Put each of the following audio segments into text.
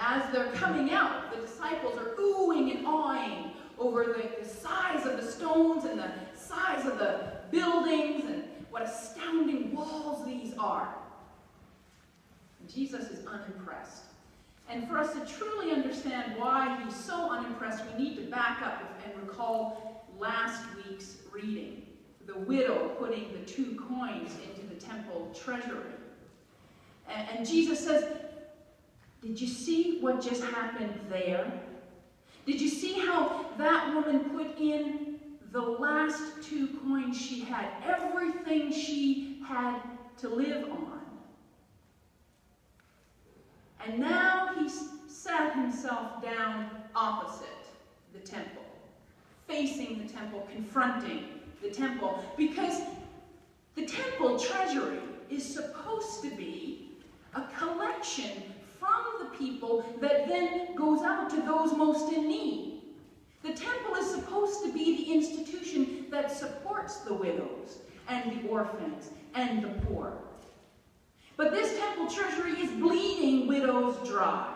as they're coming out, the disciples are oohing and awing over the size of the stones and the size of the buildings and what astounding walls these are. And Jesus is unimpressed. And for us to truly understand why he's so unimpressed, we need to back up and recall last week's reading. The widow putting the 2 coins into the temple treasury. And Jesus says, did you see what just happened there? Did you see how that woman put in the last 2 coins she had? Everything she had to live on. And now he sat himself down opposite the temple, facing the temple, confronting the temple, because the temple treasury is supposed to be a collection from the people that then goes out to those most in need. The temple is supposed to be the institution that supports the widows and the orphans and the poor. But this temple treasury is bleeding widows dry.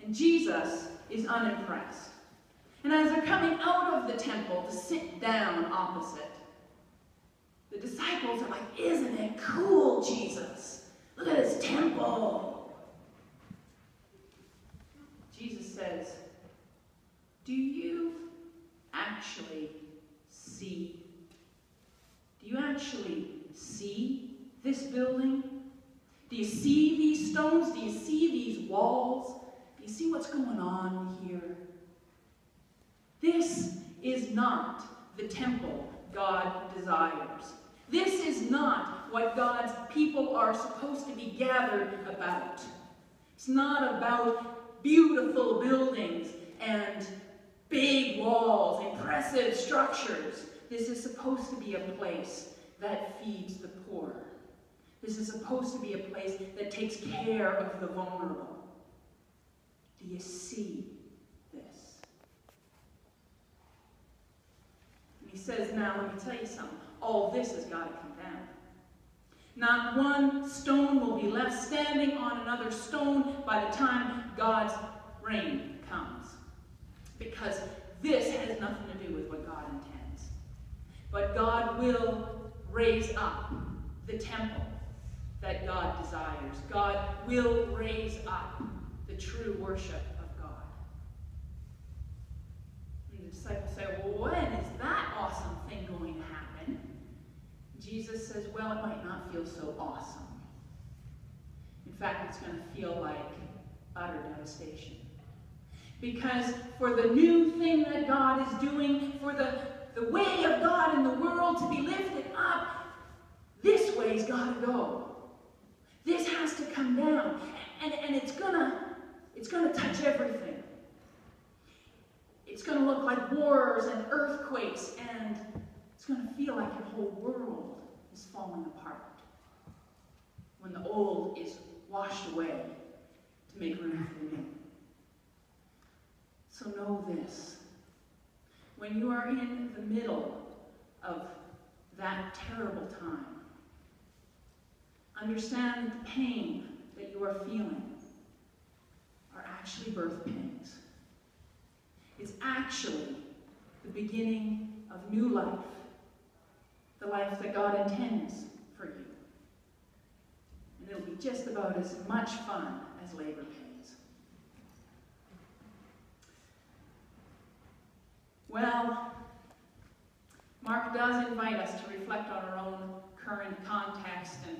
And Jesus is unimpressed. And as they're coming out of the temple to sit down opposite, the disciples are like, isn't it cool, Jesus? Look at this temple. Jesus says, do you actually see? Do you actually see this building? Do you see these stones? Do you see these walls? Do you see what's going on here? This is not the temple God desires. This is not what God's people are supposed to be gathered about. It's not about beautiful buildings and big walls, impressive structures. This is supposed to be a place that feeds the poor. This is supposed to be a place that takes care of the vulnerable. Do you see this? And he says, now let me tell you something. All this has got to come down. Not one stone will be left standing on another stone by the time God's reign comes. Because this has nothing to do with what God intends. But God will raise up the temple that God desires. God will raise up the true worship of God. And the disciples say, well, when is that awesome thing going to happen? Jesus says, well, it might not feel so awesome. In fact, it's going to feel like utter devastation. Because for the new thing that God is doing, for the way of God in the world to be lifted up, this way's got to go. This has to come down. And it's gonna touch everything. It's going to look like wars and earthquakes, and it's going to feel like your whole world is falling apart when the old is washed away to make room for the new. So know this. When you are in the middle of that terrible time, understand that the pain that you are feeling are actually birth pains. It's actually the beginning of new life, the life that God intends for you. And it'll be just about as much fun as labor pains. Well, Mark does invite us to reflect on our own current context, and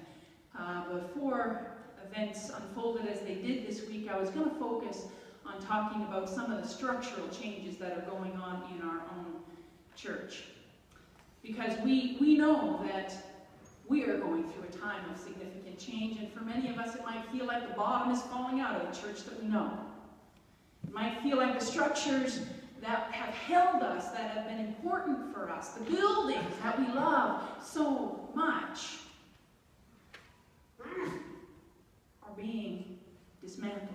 before events unfolded as they did this week, I was going to focus on talking about some of the structural changes that are going on in our own church. Because we know that we are going through a time of significant change, and for many of us it might feel like the bottom is falling out of the church that we know. It might feel like the structures that have held us, that have been important for us, the buildings that we love so much, are being dismantled,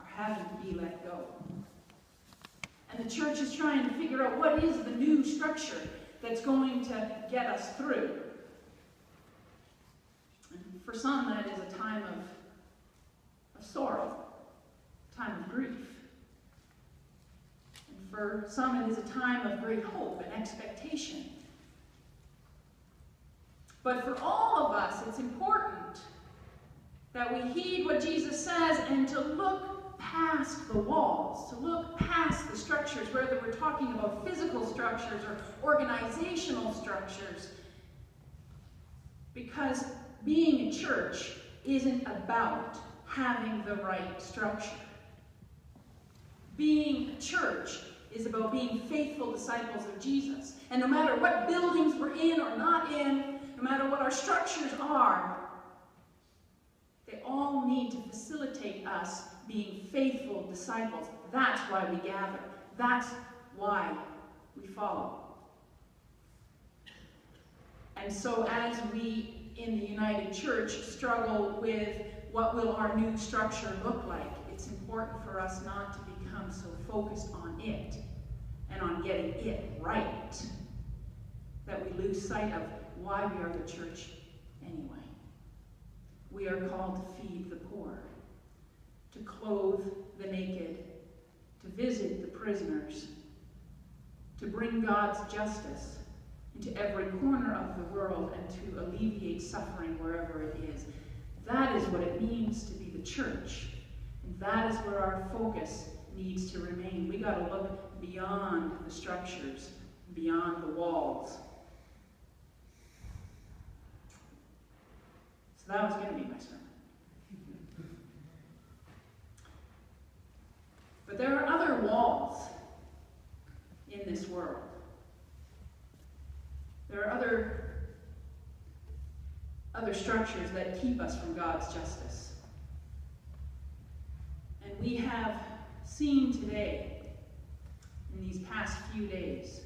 are having to be let go. And the church is trying to figure out what is the new structure that's going to get us through. And for some, that is a time of of sorrow, a time of grief. And for some, it is a time of great hope and expectation. But for all of us, it's important that we heed what Jesus says and to look past the walls, to look past the structures, whether we're talking about physical structures or organizational structures. Because being a church isn't about having the right structure. Being a church is about being faithful disciples of Jesus. And no matter what buildings we're in or not in, no matter what our structures are, they all need to facilitate us being faithful disciples. That's why we gather. That's why we follow. And so as we in the United Church struggle with what will our new structure look like, it's important for us not to become so focused on it and on getting it right that we lose sight of why we are the church anyway. We are called to feed the poor, to clothe the naked, to visit the prisoners, to bring God's justice into every corner of the world and to alleviate suffering wherever it is. That is what it means to be the church. And that is where our focus needs to remain. We got to look beyond the structures, beyond the walls. So that was going to be my sermon. But there are other walls in this world. There are other structures that keep us from God's justice. And we have seen today, in these past few days,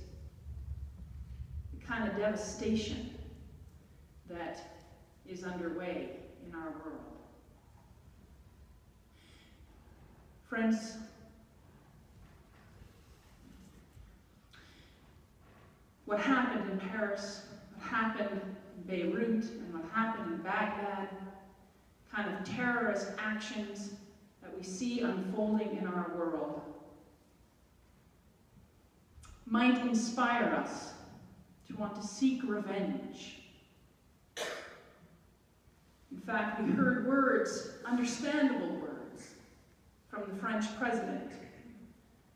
the kind of devastation that is underway in our world. Friends, what happened in Paris, what happened in Beirut, and what happened in Baghdad, kind of terrorist actions that we see unfolding in our world, might inspire us to want to seek revenge. In fact, we heard words, understandable words, from the French president,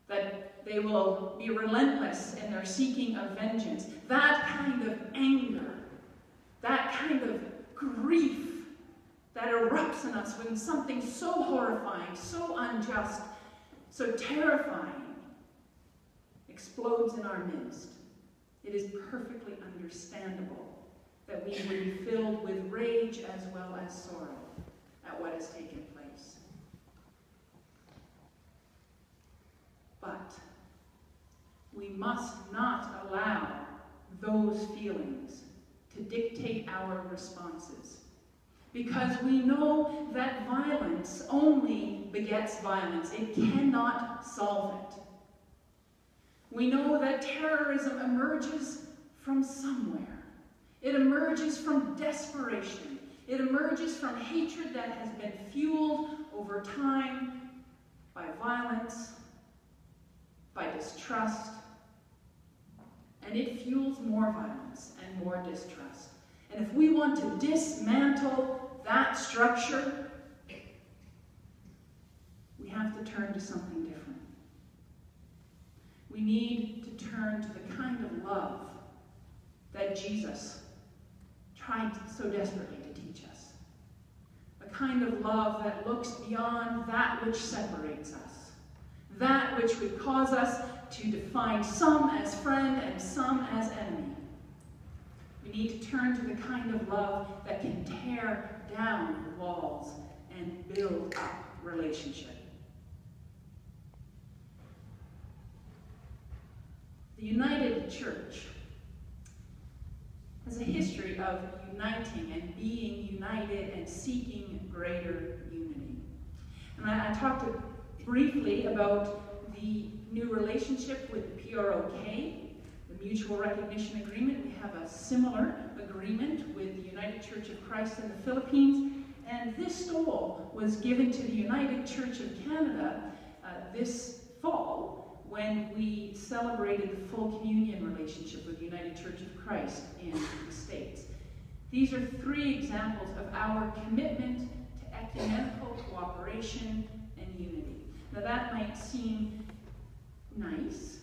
that they will be relentless in their seeking of vengeance. That kind of anger, that kind of grief that erupts in us when something so horrifying, so unjust, so terrifying explodes in our midst. It is perfectly understandable that we would be filled with rage as well as sorrow at what has taken place. But we must not allow those feelings to dictate our responses, because we know that violence only begets violence. It cannot solve it. We know that terrorism emerges from somewhere. It emerges from desperation. It emerges from hatred that has been fueled over time by violence, by distrust, and it fuels more violence and more distrust. And if we want to dismantle that structure, we have to turn to something different. We need to turn to the kind of love that Jesus tried so desperately to teach us. A kind of love that looks beyond that which separates us, that which would cause us to define some as friend and some as enemy. We need to turn to the kind of love that can tear down walls and build up relationship. The United Church has a history of uniting and being united and seeking greater unity. And I talked briefly about the new relationship with the PROK, the Mutual Recognition Agreement. We have a similar agreement with the United Church of Christ in the Philippines, And this stole was given to the United Church of Canada this fall when we celebrated the full communion relationship with the United Church of Christ in the States. These are 3 examples of our commitment to ecumenical cooperation and unity. Now that might seem nice,